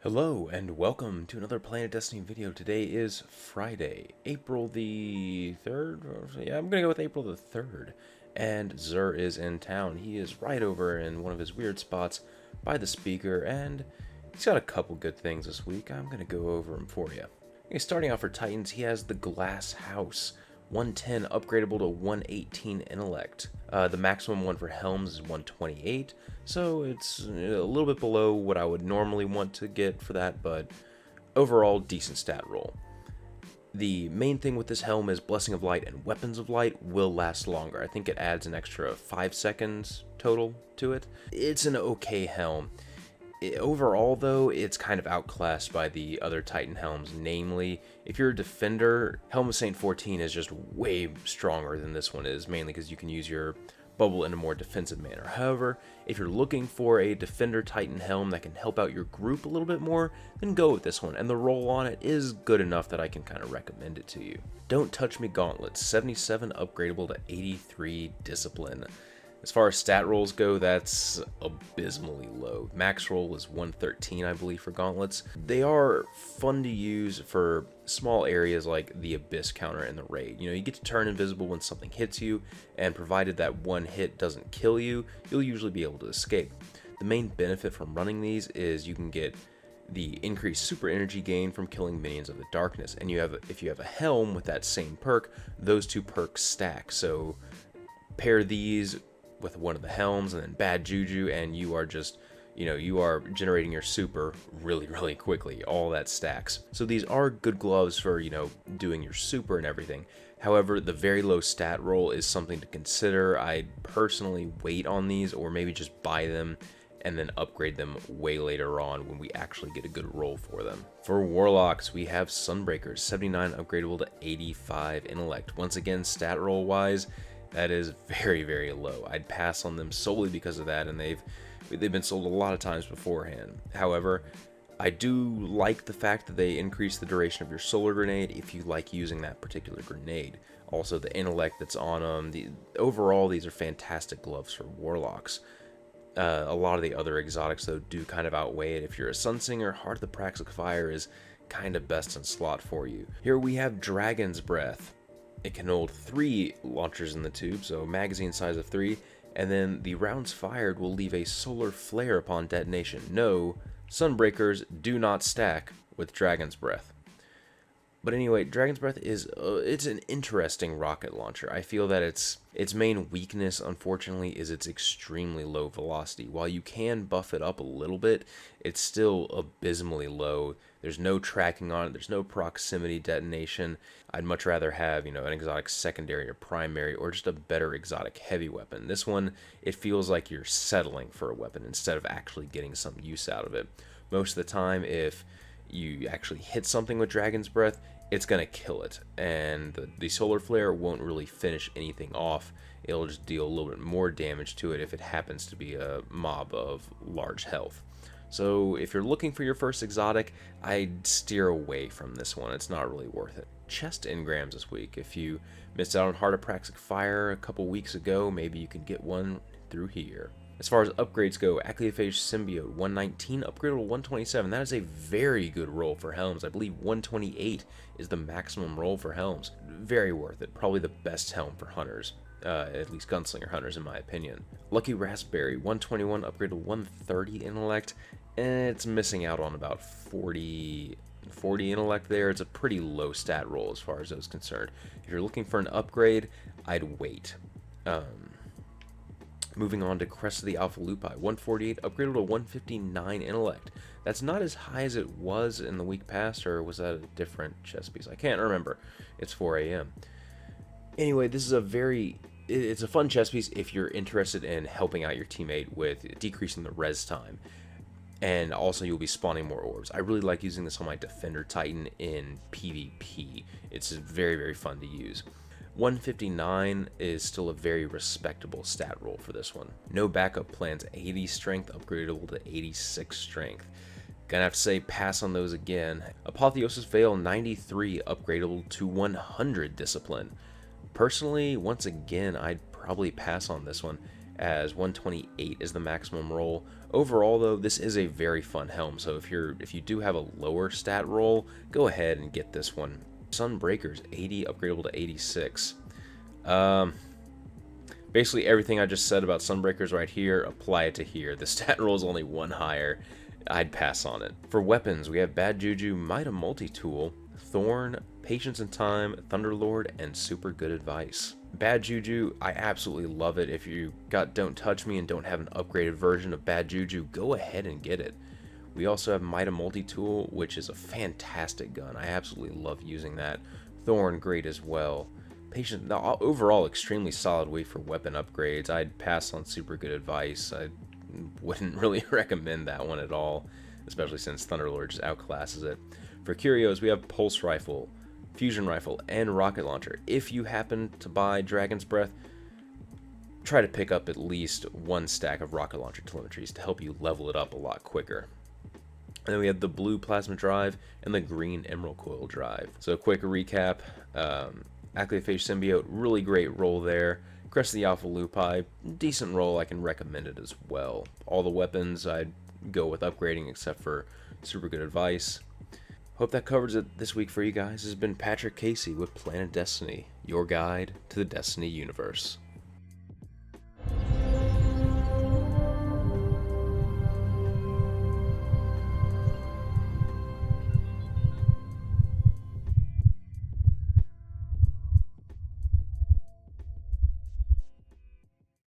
Hello and welcome to another Planet Destiny video. Today is Friday, April the 3rd. Yeah, I'm gonna go with April the 3rd. And Zur is in town. He is right over in one of his weird spots by the speaker, and he's got a couple good things this week. I'm gonna go over them for you. Okay, starting off for Titans, he has the Glass House. 110 upgradable to 118 intellect. The maximum one for Helms is 128, so it's a little bit below what I would normally want to get for that, but overall decent stat roll. The main thing with this helm is Blessing of Light and Weapons of Light will last longer. I think it adds an extra 5 seconds total to it. It's an okay helm. Overall, though, it's kind of outclassed by the other Titan helms. Namely, if you're a defender, Helm of Saint 14 is just way stronger than this one is, mainly because you can use your bubble in a more defensive manner. However, if you're looking for a defender Titan helm that can help out your group a little bit more, then go with this one, and the roll on it is good enough that I can kind of recommend it to you. Don't Touch Me Gauntlet, 77 upgradable to 83 discipline. As far as stat rolls go, that's abysmally low. Max roll is 113, I believe, for gauntlets. They are fun to use for small areas like the Abyss counter and the Raid. You know, you get to turn invisible when something hits you, and provided that one hit doesn't kill you, you'll usually be able to escape. The main benefit from running these is you can get the increased super energy gain from killing minions of the darkness, and if you have a helm with that same perk, those two perks stack. So pair these with one of the helms and then bad juju, and you are just, you are generating your super really quickly. All that stacks. So these are good gloves for, doing your super and everything. However, the very low stat roll is something to consider. I'd personally wait on these, or maybe just buy them and then upgrade them way later on when we actually get a good roll for them. For Warlocks, we have Sunbreakers, 79 upgradable to 85 intellect. Once again, stat roll wise, that is very low. I'd pass on them solely because of that, and they've been sold a lot of times beforehand. However, I do like the fact that they increase the duration of your solar grenade if you like using that particular grenade. Also, the intellect that's on them. Overall, these are fantastic gloves for Warlocks. A lot of the other exotics, though, do kind of outweigh it. If you're a Sunsinger, Heart of the Praxic Fire is kind of best in slot for you. Here we have Dragon's Breath. It can hold 3 launchers in the tube, so magazine size of 3, and then the rounds fired will leave a solar flare upon detonation. No, Sunbreakers do not stack with Dragon's Breath. But anyway, Dragon's Breath is it's an interesting rocket launcher. I feel that its main weakness, unfortunately, is its extremely low velocity. While you can buff it up a little bit, it's still abysmally low. There's no tracking on it. There's no proximity detonation. I'd much rather have, an exotic secondary or primary, or just a better exotic heavy weapon. This one, it feels like you're settling for a weapon instead of actually getting some use out of it. Most of the time, if you actually hit something with Dragon's Breath, it's going to kill it, and the solar flare won't really finish anything off. It'll just deal a little bit more damage to it if it happens to be a mob of large health. So if you're looking for your first exotic, I'd steer away from this one. It's not really worth it. Chest engrams this week. If you missed out on Heart of Praxic Fire a couple weeks ago, maybe you can get one through here. As far as upgrades go, Achlyophage Symbiote, 119, upgradable 127. That is a very good roll for helms. I believe 128 is the maximum roll for helms. Very worth it. Probably the best helm for hunters. At least gunslinger hunters, in my opinion. Lucky Raspberry, 121, upgradable 130 intellect. And it's missing out on about 40 intellect there. It's a pretty low stat roll as far as those concerned. If you're looking for an upgrade, I'd wait. Moving on to Crest of the Alpha Lupi, 148, upgradable to 159 intellect. That's not as high as it was in the week past, or was that a different chest piece? I can't remember. It's 4 a.m. Anyway, this is it's a fun chest piece if you're interested in helping out your teammate with decreasing the res time. And also, you'll be spawning more orbs. I really like using this on my Defender Titan in PvP. It's very fun to use. 159 is still a very respectable stat roll for this one. No backup plans, 80 strength, upgradable to 86 strength. Gonna have to say pass on those again. Apotheosis Veil, 93, upgradable to 100 discipline. Personally, once again, I'd probably pass on this one. as 128 is the maximum roll. Overall though, this is a very fun helm, so if you do have a lower stat roll, go ahead and get this one. Sunbreakers 80 upgradable to 86. Basically everything I just said about Sunbreakers right here, apply it to here. The stat roll is only one higher. I'd pass on it. For weapons, we have Bad Juju, Mida Multi-Tool, Thorn, Patience and Time, Thunderlord, and Super Good Advice. Bad Juju, I absolutely love it. If you got Don't Touch Me and don't have an upgraded version of Bad Juju, go ahead and get it. We also have Mida Multi-Tool, which is a fantastic gun. I absolutely love using that. Thorn, great as well. Patient, overall, extremely solid way for weapon upgrades. I'd pass on Super Good Advice. I wouldn't really recommend that one at all, especially since Thunderlord just outclasses it. For curios, we have Pulse Rifle, Fusion Rifle, and Rocket Launcher. If you happen to buy Dragon's Breath, try to pick up at least one stack of Rocket Launcher telemetries to help you level it up a lot quicker. And then we have the blue Plasma Drive and the green Emerald Coil Drive. So quick recap, Activaphage Symbiote, really great roll there. Crest of the Alpha Lupi, decent roll, I can recommend it as well. All the weapons I'd go with upgrading except for Super Good Advice. Hope that covers it this week for you guys. This has been Patrick Casey with Planet Destiny, your guide to the Destiny universe.